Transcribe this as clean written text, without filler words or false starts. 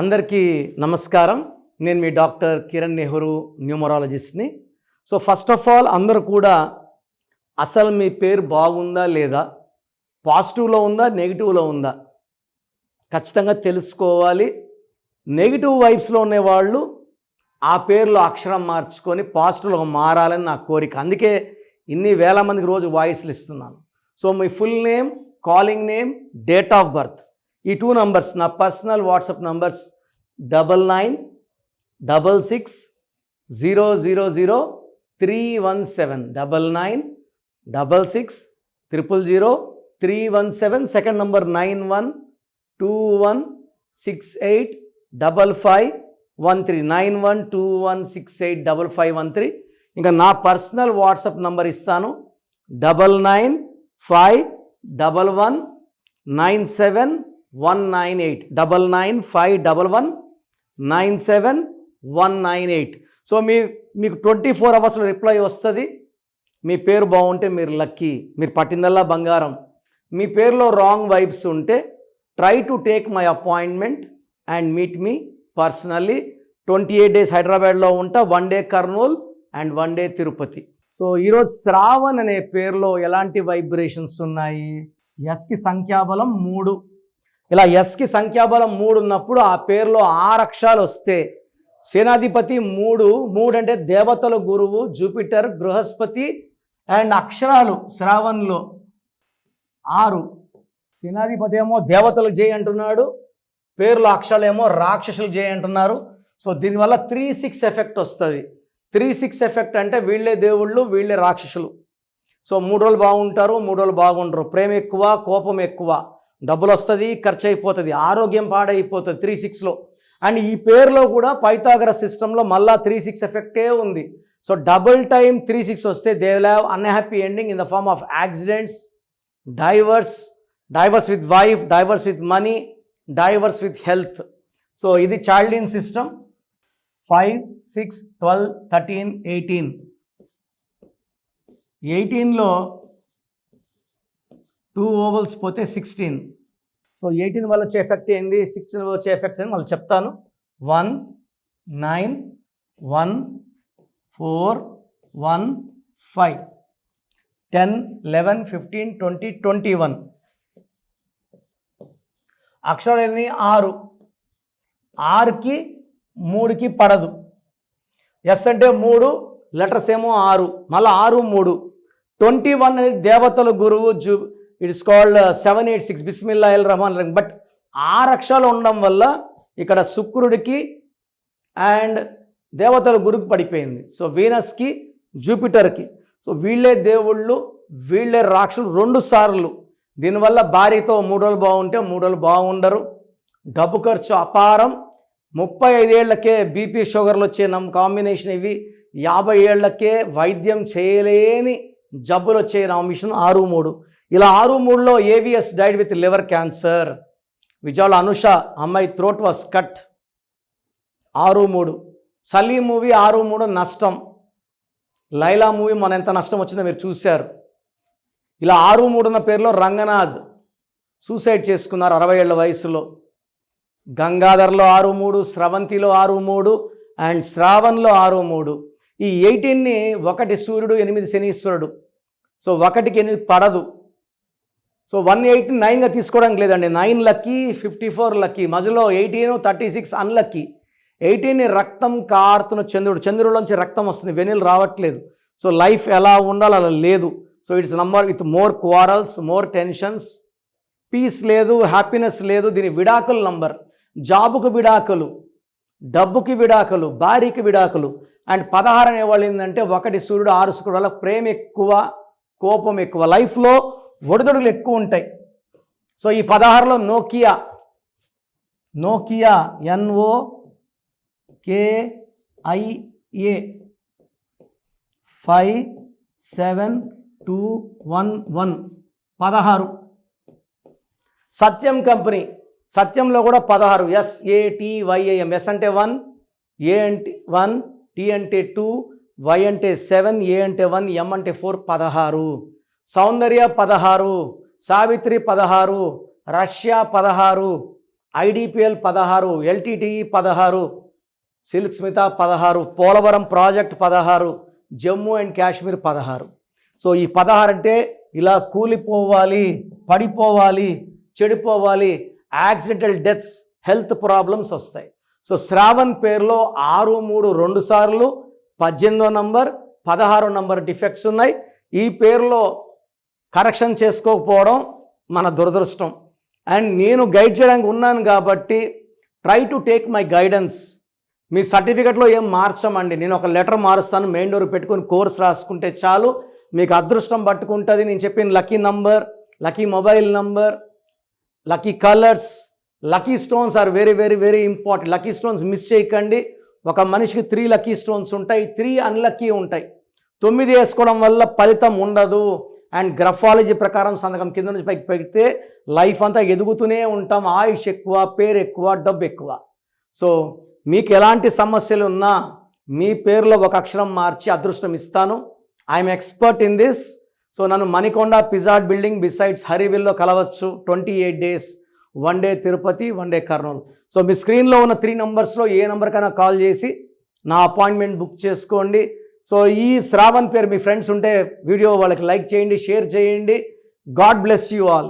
అందరికీ నమస్కారం. నేను మీ డాక్టర్ కిరణ్ నెహ్రూ, న్యూమరాలజిస్ట్ని. సో ఫస్ట్ ఆఫ్ ఆల్ అందరూ కూడా అసలు మీ పేరు బాగుందా లేదా, పాజిటివ్లో ఉందా నెగిటివ్లో ఉందా ఖచ్చితంగా తెలుసుకోవాలి. నెగిటివ్ వైబ్స్లో ఉండేవాళ్ళు ఆ పేరులో అక్షరం మార్చుకొని పాజిటివ్లో మారాలని నా కోరిక. అందుకే ఇన్ని వేల మందికి రోజు వాయిస్లు ఇస్తున్నాను. So me full name, calling name, date of birth, ఈ 2 నంబర్స్ నా personal WhatsApp numbers 9966000317 9966000317. Second number 9121685513 9121685513. ఇంకా నా పర్సనల్ వాట్సాప్ నంబర్ ఇస్తాను 9951197198 9951197198. సో మీకు 24 అవర్స్లో రిప్లై వస్తుంది. మీ పేరు బాగుంటే మీరు లక్కీ, మీరు పట్టిందల్లా బంగారం. మీ పేరులో రాంగ్ వైబ్స్ ఉంటే try to take my appointment and meet me personally. 28 days హైదరాబాద్లో ఉంటా, 1 day Kurnool and 1 day Tirupati. So ఈరోజు శ్రావణ్ అనే పేరులో ఎలాంటి వైబ్రేషన్స్ ఉన్నాయి? ఎస్కి సంఖ్యాబలం 3. ఇలా ఎస్కి సంఖ్యాబలం 3 ఉన్నప్పుడు ఆ పేరులో 6 అక్షరాలు వస్తే సేనాధిపతి 3 అంటే దేవతల గురువు జూపిటర్, బృహస్పతి అండ్ అక్షరాలు శ్రావణ్లో 6. సేనాధిపతి ఏమో దేవతలు జయ అంటున్నాడు, పేరులో అక్షరాలేమో రాక్షసులు జయ అంటున్నారు. సో దీనివల్ల 3-6 ఎఫెక్ట్ వస్తుంది. 3-6 ఎఫెక్ట్ అంటే వీళ్ళే దేవుళ్ళు, వీళ్ళే రాక్షసులు. సో 3 రోజులు బాగుంటారు, 3 రోజులు బాగుంటారు. ప్రేమ ఎక్కువ, కోపం ఎక్కువ, డబ్బులు వస్తుంది, ఖర్చు అయిపోతుంది, ఆరోగ్యం పాడైపోతుంది 3-6లో. అండ్ ఈ పేరులో కూడా పైథాగరస్ సిస్టంలో మళ్ళా 3-6 ఎఫెక్టే ఉంది. సో డబుల్ టైం 3-6 వస్తే they will have unhappy ending in the form of accidents, divorce with wife, divorce with money, divorce with health. So ఇది చాల్డిన్ సిస్టమ్. 5, 6, 12, 13, 18. 18లో 2 ovals పోతే 16. సో 18 వల్ల వచ్చే ఎఫెక్ట్ ఏంది, 16 వచ్చే ఎఫెక్ట్స్ ఏంది మళ్ళీ చెప్తాను. 1, 9, 1, 4, 1, 5, 10, 11, 15, 20, 21. అక్షరాలు ఎన్ని? 6. 6కి 3కి పడదు. ఎస్ అంటే 3, లెటర్స్ ఏమో 6, మళ్ళీ 6, 3. 21 అనేది దేవతల గురువు ఇట్స్ కాల్డ్ 786 బిస్మిల్లాహిర్ రహమాన్ రహీం. బట్ 6 అక్షరాలు ఉండడం వల్ల ఇక్కడ శుక్రుడికి అండ్ దేవతల గురువుకి పడిపోయింది. సో వీనస్కి, జూపిటర్కి. సో వీళ్ళే దేవుళ్ళు, వీళ్ళే రాక్షసులు 2 సార్లు. దీనివల్ల భార్యతో 3 రోజులు బాగుంటే 3 రోజులు బాగుండరు. డబ్బు ఖర్చు అపారం. 35 ఏళ్లకే బీపీ షుగర్లు వచ్చే కాంబినేషన్ ఇవి. 50 ఏళ్లకే వైద్యం చేయలేని జబ్బులు వచ్చే కాంబినేషన్ 6-3. ఇలా 6-3లో AVS died with liver cancer. Vijayawada Anusha అమ్మాయి throat was cut. 6-3. Salim movie 6-3 నష్టం. లైలా మూవీ మన ఎంత నష్టం వచ్చిందో మీరు చూశారు. ఇలా 6-3 ఉన్న పేరులో రంగనాథ్ సూసైడ్ చేసుకున్నారు 60 ఏళ్ల వయసులో. గంగాధర్లో 6-3, స్రవంతిలో 6-3 అండ్ శ్రావణ్లో 6-3. ఈ 18ని 1 సూర్యుడు, 8 శనీశ్వరుడు. సో 1కి 8 పడదు. సో 118 9గా తీసుకోవడానికి లేదండి. 9 లక్కీ, 54 లక్కీ. మధ్యలో 18, 36 అన్లక్కీ. 18ని రక్తం కారుతున్న చంద్రుడిలోంచి రక్తం వస్తుంది, వెన్నెలు రావట్లేదు. సో లైఫ్ ఎలా ఉండాలి అలా లేదు. So it's number with more quarrels, more tensions, peace లేదు, హ్యాపీనెస్ లేదు. దీని విడాకుల నంబర్. జాబుకు విడాకులు, డబ్బుకి విడాకులు, భార్యకి విడాకులు. అండ్ 16 అనేవాళ్ళు ఏంటంటే 1 సూర్యుడు 6 శుక్రుడు వల్ల ప్రేమ ఎక్కువ, కోపం ఎక్కువ, లైఫ్లో ఒడిదొడుగులు ఎక్కువ ఉంటాయి. సో ఈ 16లో నోకియా NOKIA 57211 16. సత్యం కంపెనీ, సత్యంలో కూడా 16. SATYAM. ఎస్ అంటే 1, ఏ అంటే 1, టీ అంటే 2, వై అంటే 7, ఏ అంటే 1, ఎం అంటే 4. 16. Soundarya 16, Savitri 16, Russia 16, IDPL 16, LTTE 16, Silk Smitha 16, Polavaram project 16, Jammu and Kashmir 16. So ఈ 16 అంటే ఇలా కూలిపోవాలి, పడిపోవాలి, చెడిపోవాలి, యాక్సిడెంటల్ డెత్స్, హెల్త్ ప్రాబ్లమ్స్ వస్తాయి. సో శ్రావణ్ పేరులో 6, 3 2 సార్లు 18వ నంబర్ 16వ నంబర్ డిఫెక్ట్స్ ఉన్నాయి. ఈ పేరులో కరెక్షన్ చేసుకోకపోవడం మన దురదృష్టం. అండ్ నేను గైడ్ చేయడానికి ఉన్నాను కాబట్టి try to take my guidance. మీ సర్టిఫికెట్లో ఏం మార్చమండి, నేను ఒక లెటర్ మారుస్తాను, మెయిన్ డోర్ పెట్టుకొని కోర్స్ రాసుకుంటే చాలు, మీకు అదృష్టం పట్టుకుంటుంది. నేను చెప్పిన lucky number, lucky mobile number, lucky colours, lucky stones are very very very important. Lucky stones miss చేయకండి. ఒక మనిషికి 3 లక్కీ స్టోన్స్ ఉంటాయి, 3 అన్లక్కీ ఉంటాయి. 9 వేసుకోవడం వల్ల ఫలితం ఉండదు. అండ్ గ్రఫాలజీ ప్రకారం సంతకం కింద నుంచి పైకి పెడితే లైఫ్ అంతా ఎదుగుతూనే ఉంటాం. ఆయుష్ ఎక్కువ, పేరు ఎక్కువ, డబ్బు ఎక్కువ. సో మీకు ఎలాంటి సమస్యలు ఉన్నా మీ పేరులో ఒక అక్షరం మార్చి అదృష్టం ఇస్తాను. I'm expert in this. So నన్ను మణికొండ పిజాడ్ బిల్డింగ్ బిసైడ్స్ హరివిల్లో కలవచ్చు. 28 days, 1 day Tirupati, 1 day Kurnool. So మీ స్క్రీన్లో ఉన్న 3 నంబర్స్లో ఏ నెంబర్కైనా కాల్ చేసి నా అపాయింట్మెంట్ బుక్ చేసుకోండి. సో ఈ శ్రావణ్ పేరు మీ ఫ్రెండ్స్ ఉంటే వీడియో వాళ్ళకి లైక్ చేయండి, షేర్ చేయండి. God bless you all.